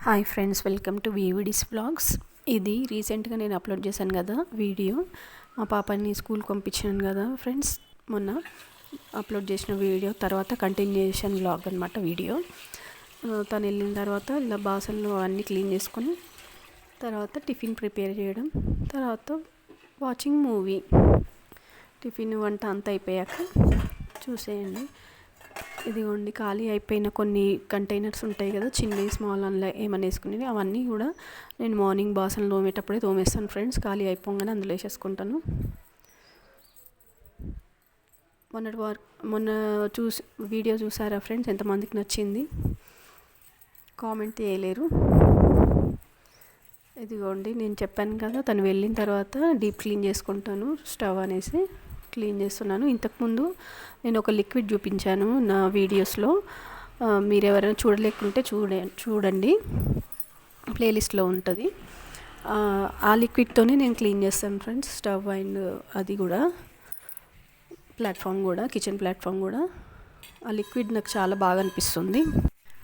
Hi friends, welcome to వీవిడీస్ vlogs. ఇది రీసెంట్గా నేను అప్లోడ్ చేశాను కదా వీడియో. మా పాపని స్కూల్కి పంపించాను కదా ఫ్రెండ్స్, మొన్న అప్లోడ్ చేసిన వీడియో తర్వాత కంటిన్యూషన్ వ్లాగ్ అనమాట వీడియో. తను వెళ్ళిన తర్వాత ఇలా బాసన్లు అన్నీ క్లీన్ చేసుకొని తర్వాత టిఫిన్ ప్రిపేర్ చేయడం, తర్వాత వాచింగ్ మూవీ. టిఫిన్ వంట అంతా అయిపోయాక చూసేయండి. ఇదిగోండి, ఖాళీ అయిపోయిన కొన్ని కంటైనర్స్ ఉంటాయి కదా, చిన్నవి స్మాల్ అందులో ఏమన్నా వేసుకునేవి, అవన్నీ కూడా నేను మార్నింగ్ బాసన్లు తోమేటప్పుడే తోమేస్తాను ఫ్రెండ్స్. ఖాళీ అయిపోగానే అందులో వేసేసుకుంటాను. మొన్న వీడియో చూసారా ఫ్రెండ్స్? ఎంతమందికి నచ్చింది కామెంట్ చేయలేరు. ఇదిగోండి, నేను చెప్పాను కదా తను వెళ్ళిన తర్వాత డీప్ క్లీన్ చేసుకుంటాను స్టవ్ అనేసి క్లీన్ చేస్తున్నాను. ఇంతకుముందు నేను ఒక లిక్విడ్ చూపించాను నా వీడియోస్లో. మీరు ఎవరైనా చూడలేకుంటే చూడండి, ప్లేలిస్ట్లో ఉంటుంది. ఆ లిక్విడ్తోనే నేను క్లీన్ చేస్తాను ఫ్రెండ్స్, స్టవ్ అండ్ అది కూడా ప్లాట్ఫామ్ కూడా, కిచెన్ ప్లాట్ఫామ్ కూడా. ఆ లిక్విడ్ నాకు చాలా బాగా అనిపిస్తుంది.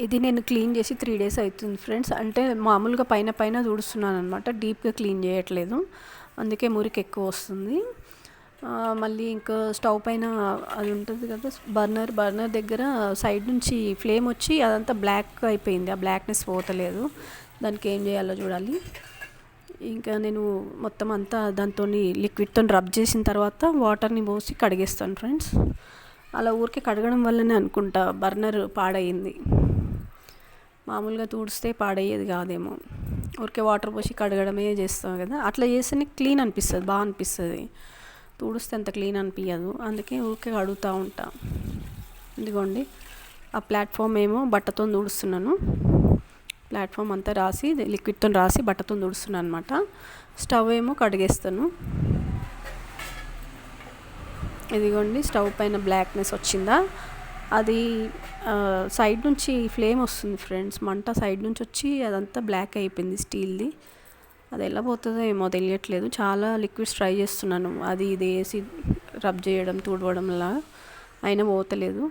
ఇది నేను క్లీన్ చేసి 3 days అవుతుంది ఫ్రెండ్స్. అంటే మామూలుగా పైన తుడుస్తున్నాను అనమాట, డీప్గా క్లీన్ చేయట్లేదు, అందుకే మురికి ఎక్కువ వస్తుంది. మళ్ళీ ఇంకా స్టవ్ పైన అది ఉంటుంది కదా బర్నర్ దగ్గర సైడ్ నుంచి ఫ్లేమ్ వచ్చి అదంతా బ్లాక్ అయిపోయింది. ఆ బ్లాక్నెస్ పోతలేదు, దానికి ఏం చేయాలో చూడాలి. ఇంకా నేను మొత్తం అంతా దాంతో లిక్విడ్తో రబ్ చేసిన తర్వాత వాటర్ని పోసి కడిగేస్తాను ఫ్రెండ్స్. అలా ఊరికే కడగడం వల్లనే అనుకుంటా బర్నర్ పాడయింది. మామూలుగా తుడిస్తే పాడయ్యేది కాదేమో, ఊరికే వాటర్ పోసి కడగడమే చేస్తాం కదా, అట్లా చేస్తేనే క్లీన్ అనిపిస్తుంది, బాగా అనిపిస్తుంది. తుడిస్తే అంత క్లీన్ అనిపించదు, అందుకే ఊరికే కడుగుతూ ఉంటా. ఇదిగోండి, ఆ ప్లాట్ఫామ్ ఏమో బట్టతో తుడుస్తున్నాను. ప్లాట్ఫామ్ అంతా లిక్విడ్తో రాసి బట్టతో తుడుస్తున్నాను అనమాట. స్టవ్ ఏమో కడిగేస్తాను. ఇదిగోండి, స్టవ్ పైన బ్లాక్నెస్ వచ్చిందా, అది సైడ్ నుంచి ఫ్లేమ్ వస్తుంది ఫ్రెండ్స్, మంట సైడ్ నుంచి వచ్చి అదంతా బ్లాక్ అయిపోయింది స్టీల్ది. అది ఎలా పోతుందో ఏమో తెలియట్లేదు. చాలా లిక్విడ్స్ ట్రై చేస్తున్నాను, అది ఇది వేసి రబ్ చేయడం, తుడవడంలా, అయినా పోతలేదు.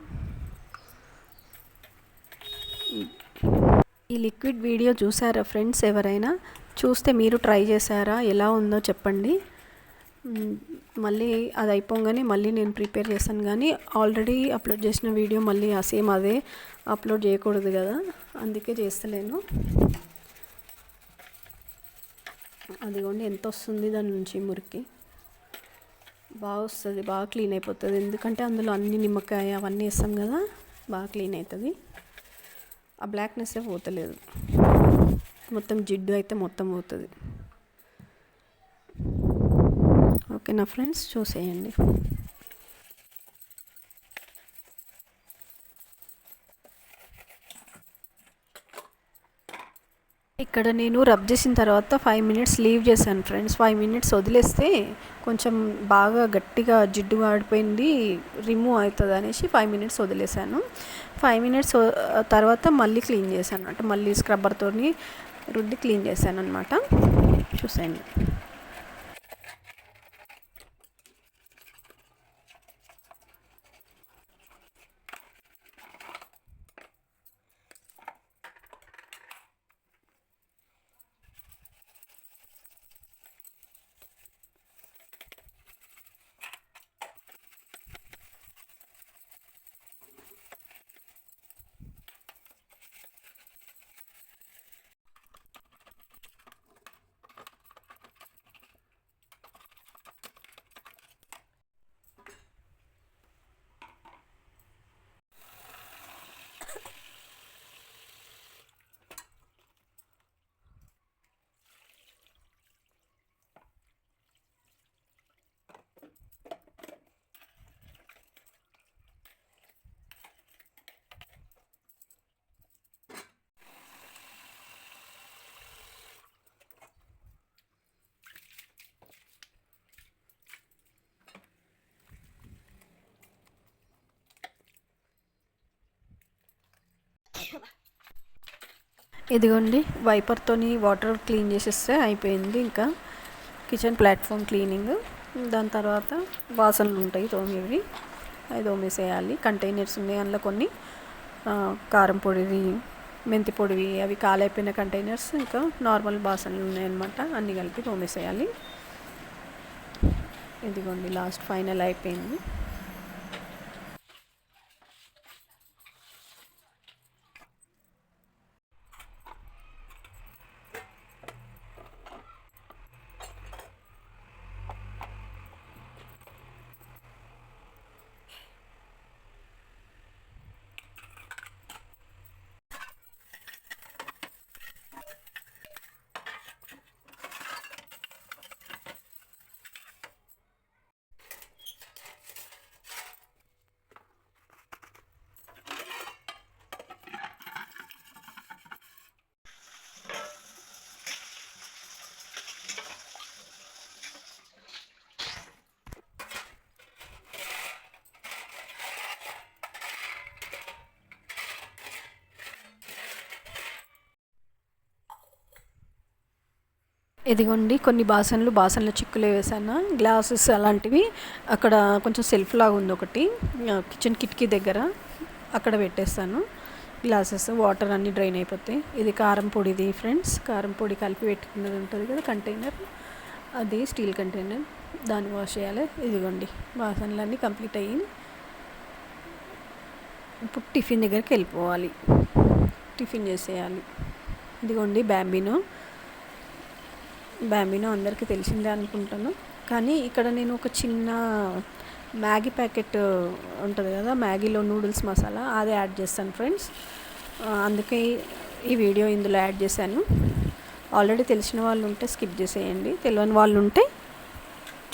ఈ లిక్విడ్ వీడియో చూసారా ఫ్రెండ్స్? ఎవరైనా చూస్తే మీరు ట్రై చేశారా, ఎలా ఉందో చెప్పండి. మళ్ళీ అది అయిపోగానే మళ్ళీ నేను ప్రిపేర్ చేశాను, కానీ ఆల్రెడీ అప్లోడ్ చేసిన వీడియో మళ్ళీ సేమ్ అదే అప్లోడ్ చేయకూడదు కదా, అందుకే చేస్తలేను. అదిగోండి ఎంత వస్తుంది దాని నుంచి మురికి, బాగా వస్తుంది, బాగా క్లీన్ అయిపోతుంది. ఎందుకంటే అందులో అన్ని నిమ్మకాయ అవన్నీ వేస్తాం కదా, బాగా క్లీన్ అవుతుంది. ఆ బ్లాక్నెస్సే పోతలేదు, మొత్తం జిడ్డు అయితే మొత్తం పోతుంది. ఓకేనా ఫ్రెండ్స్, చూసేయండి. ఇక్కడ నేను రబ్ చేసిన తర్వాత 5 minutes లీవ్ చేశాను ఫ్రెండ్స్. 5 minutes వదిలేస్తే కొంచెం బాగా గట్టిగా జిడ్డు వాడిపోయింది, రిమూవ్ అవుతుంది అనేసి 5 minutes వదిలేశాను. 5 minutes తర్వాత మళ్ళీ క్లీన్ చేశాను, అంటే మళ్ళీ స్క్రబ్బర్తో రుద్ది క్లీన్ చేశాను అనమాట. చూసేయండి. ఇదిగోండి, వైపర్తోని వాటర్ క్లీన్ చేసేస్తే అయిపోయింది. ఇంకా కిచెన్ ప్లాట్ఫామ్ క్లీనింగ్. దాని తర్వాత బాసనలు ఉంటాయి తోమేవి, అవి తోమేసేయాలి. కంటైనర్స్ ఉన్నాయి, అందులో కొన్ని కారం పొడిది, మెంతి పొడివి అవి కాలైపోయిన కంటైనర్స్, ఇంకా నార్మల్ బాసనలు ఉన్నాయన్నమాట. అన్నీ కలిపి తోమేసేయాలి. ఇదిగోండి లాస్ట్ ఫైనల్ అయిపోయింది. ఇదిగోండి కొన్ని బాసనలు చిక్కులే వేసాను, గ్లాసెస్ అలాంటివి అక్కడ కొంచెం సెల్ఫ్ లాగా ఉంది ఒకటి కిచెన్ కిటికీ దగ్గర, అక్కడ పెట్టేస్తాను గ్లాసెస్. వాటర్ అన్నీ డ్రైన్ అయిపోతాయి. ఇది కారం పొడిది ఫ్రెండ్స్, కారం పొడి కలిపి పెట్టుకున్నది ఉంటుంది కదా కంటైనర్, అది స్టీల్ కంటైనర్, దాన్ని వాష్ చేయాలి. ఇదిగోండి బాసనలన్నీ కంప్లీట్ అయ్యి ఇప్పుడు టిఫిన్ దగ్గరికి వెళ్ళిపోవాలి, టిఫిన్ చేసేయాలి. ఇదిగోండి బ్యాంబినో అందరికీ తెలిసిందే అనుకుంటాను, కానీ ఇక్కడ నేను ఒక చిన్న మ్యాగీ ప్యాకెట్ ఉంటుంది కదా, మ్యాగీలో నూడిల్స్ మసాలా, అది యాడ్ చేస్తాను ఫ్రెండ్స్. అందుకే ఈ వీడియో ఇందులో యాడ్ చేశాను. ఆల్రెడీ తెలిసిన వాళ్ళు ఉంటే స్కిప్ చేసేయండి, తెలియని వాళ్ళు ఉంటే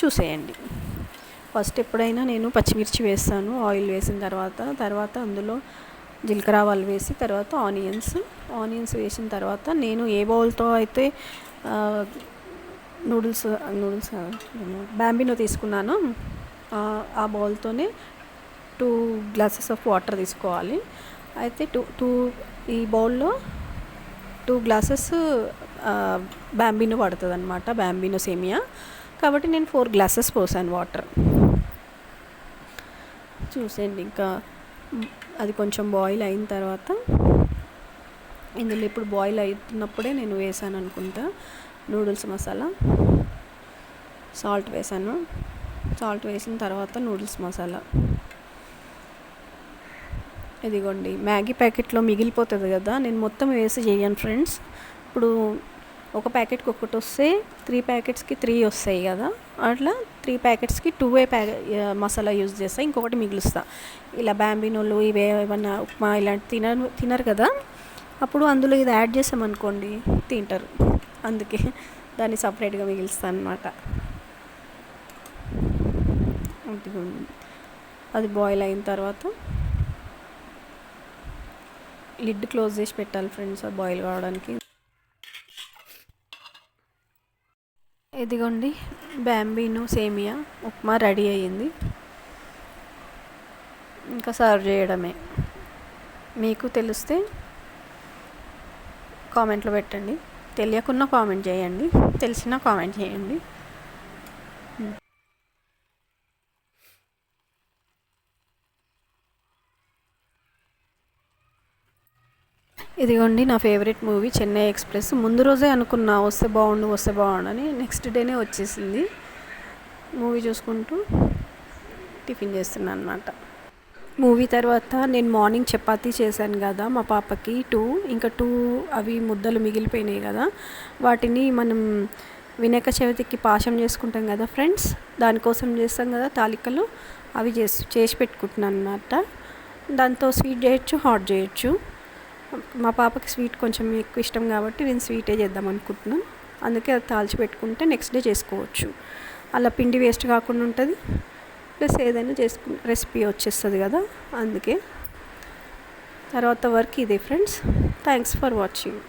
చూసేయండి. ఫస్ట్ ఎప్పుడైనా నేను పచ్చిమిర్చి వేస్తాను, ఆయిల్ వేసిన తర్వాత అందులో జీలకర్ర ఆవాలు వేసి, తర్వాత ఆనియన్స్ వేసిన తర్వాత నేను ఏ బౌల్తో అయితే నూడిల్స్ బ్యాంబినో తీసుకున్నాను, ఆ బౌల్తోనే 2 గ్లాసెస్ ఆఫ్ వాటర్ తీసుకోవాలి. అయితే ఈ బౌల్లో 2 గ్లాసెస్ బ్యాంబినో పడుతుంది అనమాట, బ్యాంబినో సేమియా. కాబట్టి నేను 4 గ్లాసెస్ పోసాను వాటర్. చూసేయండి, ఇంకా అది కొంచెం బాయిల్ అయిన తర్వాత, ఇందులో ఇప్పుడు బాయిల్ అవుతున్నప్పుడే నేను వేసాను అనుకుంటా నూడిల్స్ మసాలా, సాల్ట్ వేసాను. సాల్ట్ వేసిన తర్వాత నూడిల్స్ మసాలా. ఇదిగోండి మ్యాగీ ప్యాకెట్లో మిగిలిపోతుంది కదా, నేను మొత్తం వేసి చేయను ఫ్రెండ్స్. ఇప్పుడు ఒక ప్యాకెట్కి ఒకటి వస్తే 3 ప్యాకెట్స్కి 3 వస్తాయి కదా, అట్లా 3 ప్యాకెట్స్కి 2 మసాలా యూజ్ చేస్తా, ఇంకొకటి మిగులుస్తా. ఇలా బ్యాంబినోలు ఇవే ఏమన్నా ఉప్మా ఇలాంటి తినరు కదా, అప్పుడు అందులో ఇది యాడ్ చేసామనుకోండి తింటారు, అందుకే దాన్ని సపరేట్గా మిగిలిస్తాను అనమాట. అది బాయిల్ అయిన తర్వాత లిడ్ క్లోజ్ చేసి పెట్టాలి ఫ్రెండ్స్, అది బాయిల్ కావడానికి. ఇదిగోండి బ్యాంబినో సేమియా ఉప్మా రెడీ అయ్యింది, ఇంకా సర్వ్ చేయడమే. మీకు తెలిస్తే కామెంట్లో పెట్టండి, తెలియకున్నా కామెంట్ చేయండి, తెలిసినా కామెంట్ చేయండి. ఇదిగోండి నా ఫేవరెట్ మూవీ చెన్నై ఎక్స్ప్రెస్. ముందు రోజే అనుకున్నా వస్తే బాగుండు అని, నెక్స్ట్ డేనే వచ్చేసింది. మూవీ చూసుకుంటూ టిఫిన్ చేస్తున్నాను అనమాట. మూవీ తర్వాత నేను మార్నింగ్ చపాతీ చేశాను కదా మా పాపకి 2, ఇంకా 2 అవి ముద్దలు మిగిలిపోయినాయి కదా, వాటిని మనం వినాయక చవితికి పాశం చేసుకుంటాం కదా ఫ్రెండ్స్, దానికోసం చేస్తాం కదా తాలికలు, అవి చేసి పెట్టుకుంటున్నాను అనమాట. దాంతో స్వీట్ చేయొచ్చు, హాట్ చేయొచ్చు. మా పాపకి స్వీట్ కొంచెం ఎక్కువ ఇష్టం కాబట్టి నేను స్వీటే చేద్దాం అనుకుంటున్నాను, అందుకే అది తాల్చి పెట్టుకుంటే నెక్స్ట్ డే చేసుకోవచ్చు. అలా పిండి వేస్ట్ కాకుండా ఉంటుంది, ప్లస్ ఏదైనా రెసిపీ వచ్చేస్తుంది కదా, అందుకే. తర్వాత వర్క్ ఇదే ఫ్రెండ్స్. Thanks for watching.